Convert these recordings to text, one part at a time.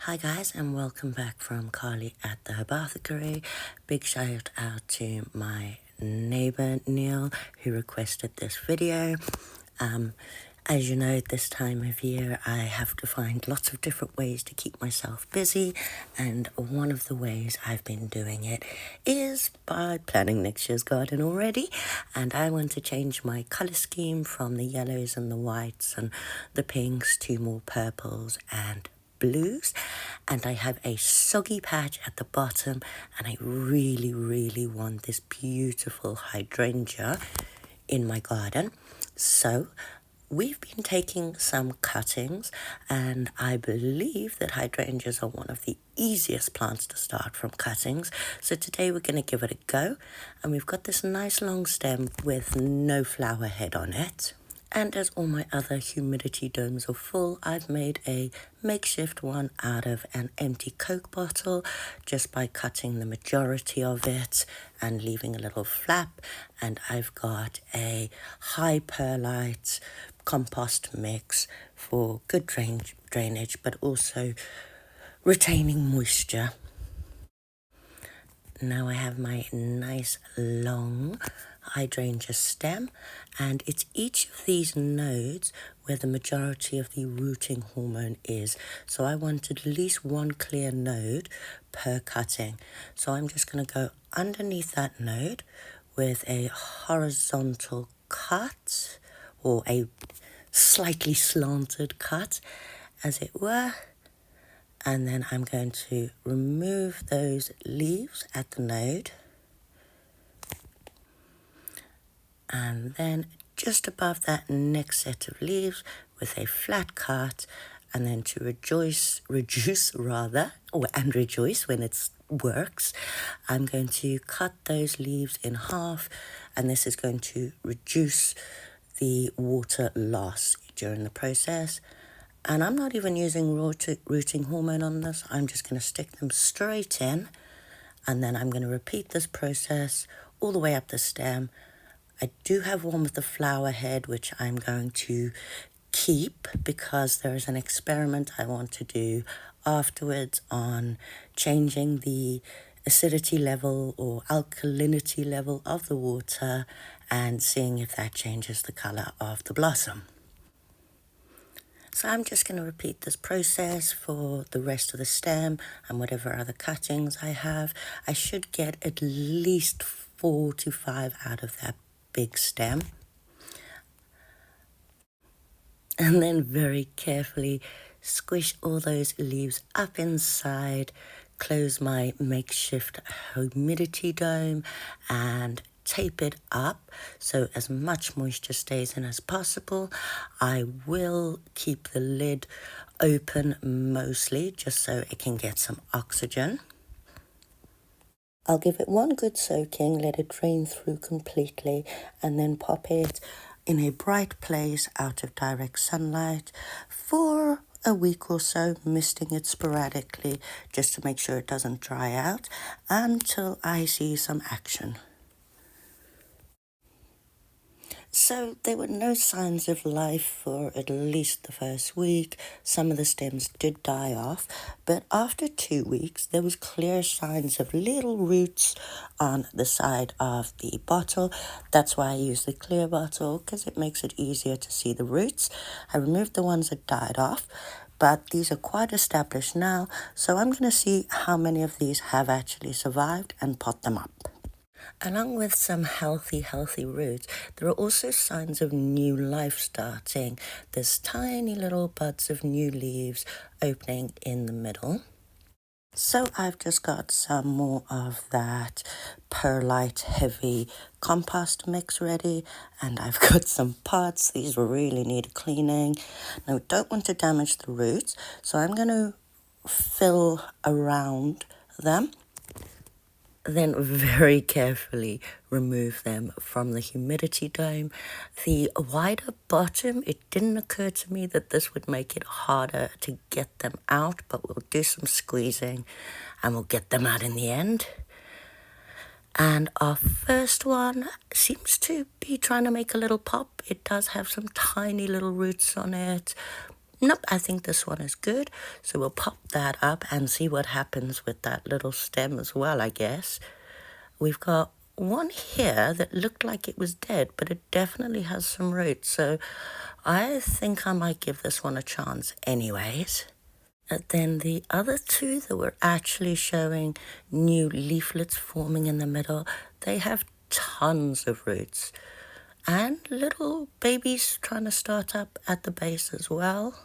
Hi guys, and welcome back from Carly at the Herbathicary. Big shout out to my neighbor Neil who requested this video. As you know, this time of year I have to find lots of different ways to keep myself busy, and one of the ways I've been doing it is by planning next year's garden already. And I want to change my color scheme from the yellows and the whites and the pinks to more purples and blues, and I have a soggy patch at the bottom, and I really want this beautiful hydrangea in my garden. So we've been taking some cuttings, and I believe that hydrangeas are one of the easiest plants to start from cuttings. So today we're going to give it a go, and we've got this nice long stem with no flower head on it. And as all my other humidity domes are full, I've made a makeshift one out of an empty Coke bottle just by cutting the majority of it and leaving a little flap. And I've got a high perlite compost mix for good drainage, but also retaining moisture. Now I have my nice long hydrangea stem, and it's each of these nodes where the majority of the rooting hormone is. So I wanted at least one clear node per cutting. So I'm just going to go underneath that node with a horizontal cut, or a slightly slanted cut as it were. And then I'm going to remove those leaves at the node. And then just above that next set of leaves with a flat cut, and then to rejoice when it works, I'm going to cut those leaves in half, and this is going to reduce the water loss during the process. And I'm not even using rooting hormone on this. I'm just going to stick them straight in, and then I'm going to repeat this process all the way up the stem. I do have one with the flower head, which I'm going to keep because there is an experiment I want to do afterwards on changing the acidity level or alkalinity level of the water and seeing if that changes the color of the blossom. So I'm just going to repeat this process for the rest of the stem and whatever other cuttings I have. I should get at least 4 to 5 out of that big stem. And then very carefully squish all those leaves up inside, close my makeshift humidity dome, and tape it up so as much moisture stays in as possible. I will keep the lid open mostly just so it can get some oxygen. I'll give it one good soaking, let it drain through completely, and then pop it in a bright place out of direct sunlight for a week or so, misting it sporadically just to make sure it doesn't dry out until I see some action. So there were no signs of life for at least the first week. Some of the stems did die off, but after 2 weeks, there was clear signs of little roots on the side of the bottle. That's why I use the clear bottle, because it makes it easier to see the roots. I removed the ones that died off, but these are quite established now, so I'm going to see how many of these have actually survived and pot them up. Along with some healthy roots, there are also signs of new life starting. There's tiny little buds of new leaves opening in the middle. So I've just got some more of that perlite heavy compost mix ready, and I've got some pots. These really need a cleaning. Now, we don't want to damage the roots, so I'm going to fill around them. Then very carefully remove them from the humidity dome. The wider bottom, it didn't occur to me that this would make it harder to get them out, but we'll do some squeezing and we'll get them out in the end. And our first one seems to be trying to make a little pop. It does have some tiny little roots on it. Nope, I think this one is good. So we'll pop that up and see what happens with that little stem as well, I guess. We've got one here that looked like it was dead, but it definitely has some roots. So I think I might give this one a chance anyways. And then the other two that were actually showing new leaflets forming in the middle, they have tons of roots. And little babies trying to start up at the base as well.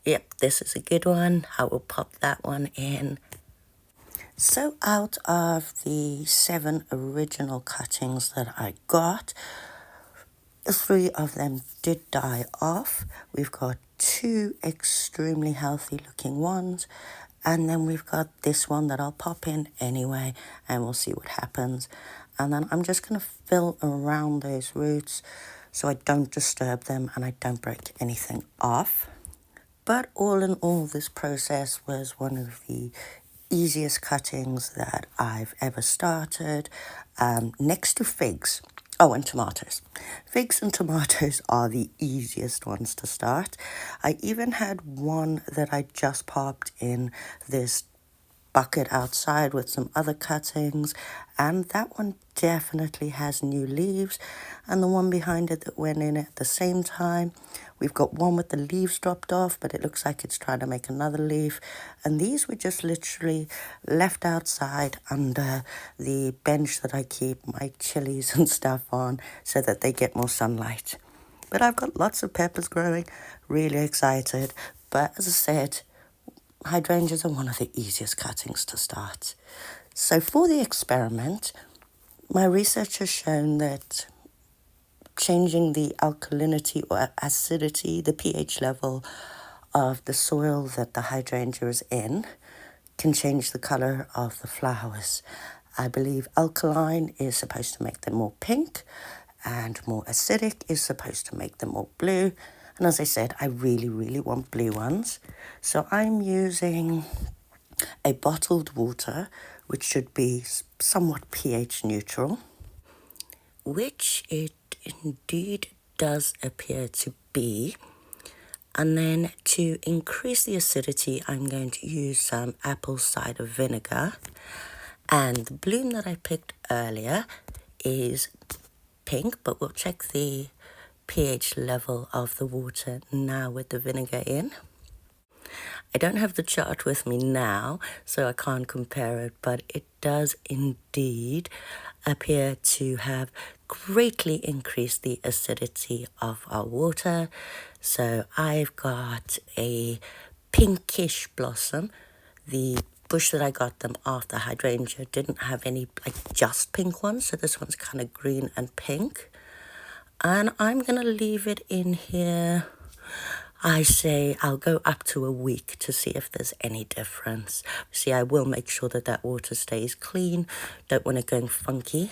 Yep, this is a good one. I will pop that one in. So out of the 7 original cuttings that I got, 3 of them did die off. We've got 2 extremely healthy looking ones. And then we've got this one that I'll pop in anyway, and we'll see what happens. And then I'm just going to fill around those roots so I don't disturb them and I don't break anything off. But all in all, this process was one of the easiest cuttings that I've ever started, next to figs. Oh, and tomatoes. Figs and tomatoes are the easiest ones to start. I even had one that I just popped in this bucket outside with some other cuttings, and that one definitely has new leaves, and the one behind it that went in at the same time, we've got one with the leaves dropped off, but it looks like it's trying to make another leaf. And these were just literally left outside under the bench that I keep my chilies and stuff on so that they get more sunlight. But I've got lots of peppers growing, really excited. But as I said, hydrangeas are one of the easiest cuttings to start. So for the experiment, my research has shown that changing the alkalinity or acidity, the pH level of the soil that the hydrangea is in, can change the color of the flowers. I believe alkaline is supposed to make them more pink, and more acidic is supposed to make them more blue. And as I said, I really, really want blue ones. So I'm using a bottled water, which should be somewhat pH neutral, which it indeed does appear to be. And then to increase the acidity, I'm going to use some apple cider vinegar. And the bloom that I picked earlier is pink, but we'll check the pH level of the water now with the vinegar in. I don't have the chart with me now, so I can't compare it, but it does indeed appear to have greatly increased the acidity of our water. So I've got a pinkish blossom. The bush that I got them off, the hydrangea, didn't have any just pink ones, so this one's kind of green and pink. And I'm going to leave it in here. I say I'll go up to a week to see if there's any difference. See, I will make sure that that water stays clean. Don't want it going funky.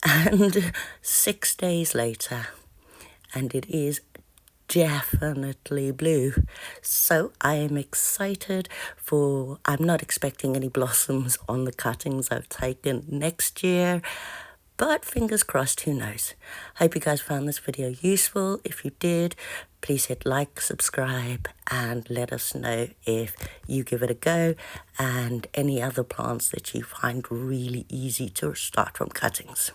And 6 days later, and it is definitely blue. So I am excited for, I'm not expecting any blossoms on the cuttings I've taken next year. But fingers crossed, who knows. Hope you guys found this video useful. If you did, please hit like, subscribe, and let us know if you give it a go and any other plants that you find really easy to start from cuttings.